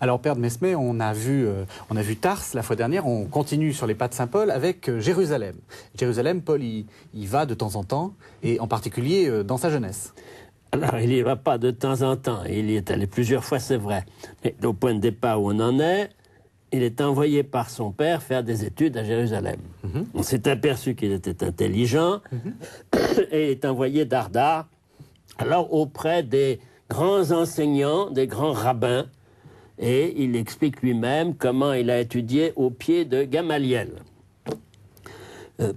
Alors, Père de Mesmer, on a vu Tars la fois dernière, on continue sur les pas de Saint Paul avec Jérusalem. Jérusalem, Paul y va de temps en temps, et en particulier dans sa jeunesse. Alors, il n'y va pas de temps en temps, il y est allé plusieurs fois, c'est vrai. Mais au point de départ où on en est, il est envoyé par son père faire des études à Jérusalem. On s'est aperçu qu'il était intelligent, et il est envoyé d'Ardar, alors auprès des grands enseignants, des grands rabbins, et il explique lui-même comment il a étudié au pied de Gamaliel.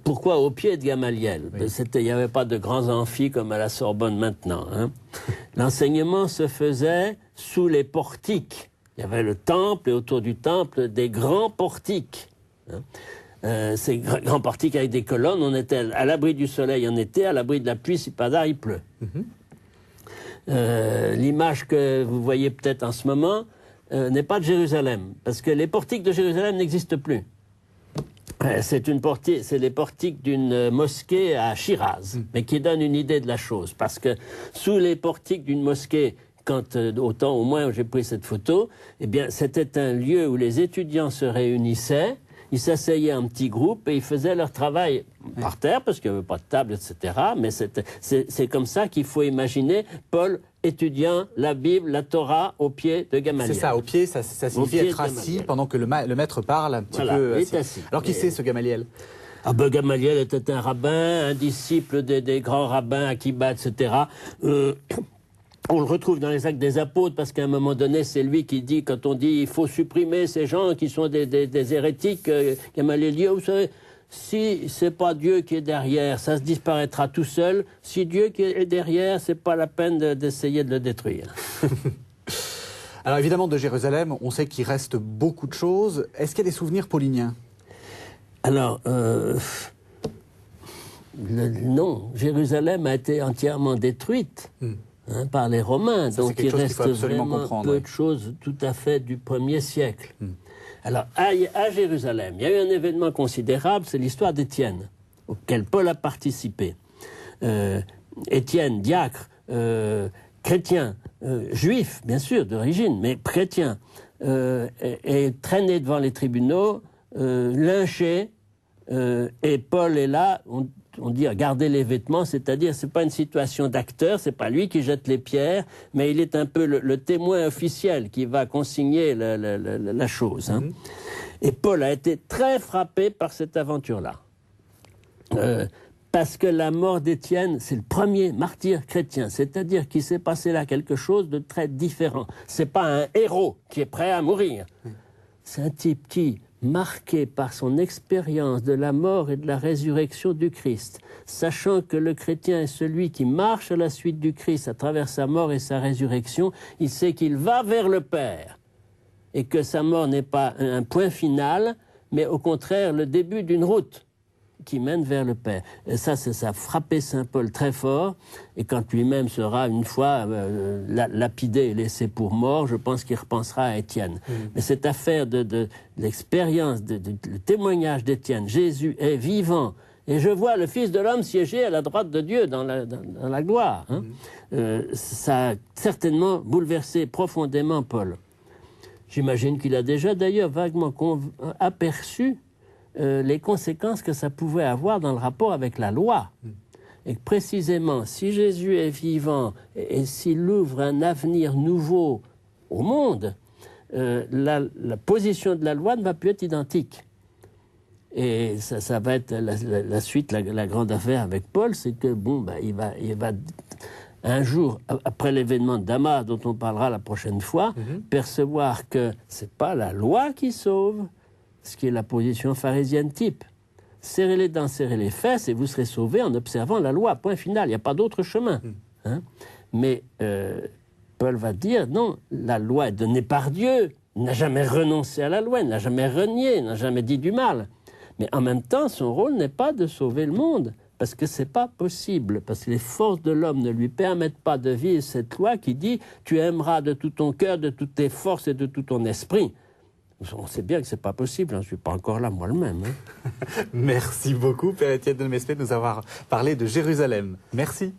Pourquoi au pied de Gamaliel? Il n'y avait pas de grands amphis comme à la Sorbonne maintenant. L'enseignement se faisait sous les portiques. Il y avait le temple, et autour du temple, des grands portiques. Ces grands portiques avec des colonnes, on était à l'abri du soleil en été, à l'abri de la pluie, si pas d'art, il pleut. L'image que vous voyez peut-être en ce moment n'est pas de Jérusalem, parce que les portiques de Jérusalem n'existent plus. C'est les portiques d'une mosquée à Shiraz, mais qui donne une idée de la chose, parce que sous les portiques d'une mosquée, au temps au moins où j'ai pris cette photo, eh bien, c'était un lieu où les étudiants se réunissaient, ils s'asseyaient en petits groupes et ils faisaient leur travail par terre, parce qu'il n'y avait pas de table, etc. Mais c'est comme ça qu'il faut imaginer Paul étudiant la Bible, la Torah, au pied de Gamaliel. C'est ça, au pied, ça signifie être assis pendant que le maître parle un petit peu assis. Alors qui c'est ce Gamaliel? Gamaliel était un rabbin, un disciple des grands rabbins, Akiba, etc. On le retrouve dans les Actes des Apôtres, parce qu'à un moment donné, c'est lui qui dit, quand on dit il faut supprimer ces gens qui sont des hérétiques, Gamaliel dit, vous savez, si c'est pas Dieu qui est derrière, ça se disparaîtra tout seul. Si Dieu qui est derrière, c'est pas la peine d'essayer de le détruire. Alors évidemment, de Jérusalem, on sait qu'il reste beaucoup de choses. Est-ce qu'il y a des souvenirs pauliniens? Alors, non, Jérusalem a été entièrement détruite. Par les Romains, donc il reste vraiment peu de choses tout à fait du 1er siècle. Alors, à Jérusalem, il y a eu un événement considérable, c'est l'histoire d'Étienne, auquel Paul a participé. Étienne, diacre, chrétien, juif, bien sûr, d'origine, mais chrétien, est traîné devant les tribunaux, lynché, et Paul est là, on dit garder les vêtements, c'est-à-dire c'est pas une situation d'acteur, c'est pas lui qui jette les pierres, mais il est un peu le témoin officiel qui va consigner la chose. Et Paul a été très frappé par cette aventure-là. Parce que la mort d'Étienne, c'est le premier martyr chrétien, c'est-à-dire qu'il s'est passé là quelque chose de très différent. C'est pas un héros qui est prêt à mourir. C'est un type qui, marqué par son expérience de la mort et de la résurrection du Christ, sachant que le chrétien est celui qui marche à la suite du Christ à travers sa mort et sa résurrection, il sait qu'il va vers le Père et que sa mort n'est pas un point final, mais au contraire le début d'une route qui mène vers le Père. Et ça a frappé Saint Paul très fort, et quand lui-même sera une fois lapidé et laissé pour mort, je pense qu'il repensera à Étienne. Mais cette affaire de l'expérience, le témoignage d'Étienne, Jésus est vivant, et je vois le Fils de l'homme siéger à la droite de Dieu dans la gloire. Ça a certainement bouleversé profondément Paul. J'imagine qu'il a déjà d'ailleurs vaguement aperçu les conséquences que ça pouvait avoir dans le rapport avec la loi. Et précisément, si Jésus est vivant et s'il ouvre un avenir nouveau au monde, la position de la loi ne va plus être identique. Et ça va être la suite, la grande affaire avec Paul, c'est que il va un jour, après l'événement de Damas, dont on parlera la prochaine fois, percevoir que c'est pas la loi qui sauve, ce qui est la position pharisienne type. Serrez les dents, serrez les fesses, et vous serez sauvés en observant la loi. Point final, il n'y a pas d'autre chemin. Mais Paul va dire, non, la loi est donnée par Dieu. Il n'a jamais renoncé à la loi, il n'a jamais renié, il n'a jamais dit du mal. Mais en même temps, son rôle n'est pas de sauver le monde, parce que c'est pas possible, parce que les forces de l'homme ne lui permettent pas de vivre cette loi qui dit « tu aimeras de tout ton cœur, de toutes tes forces et de tout ton esprit ». On sait bien que c'est pas possible, je ne suis pas encore là moi-même. Merci beaucoup, Père Étienne de Mesmer, de nous avoir parlé de Jérusalem. Merci.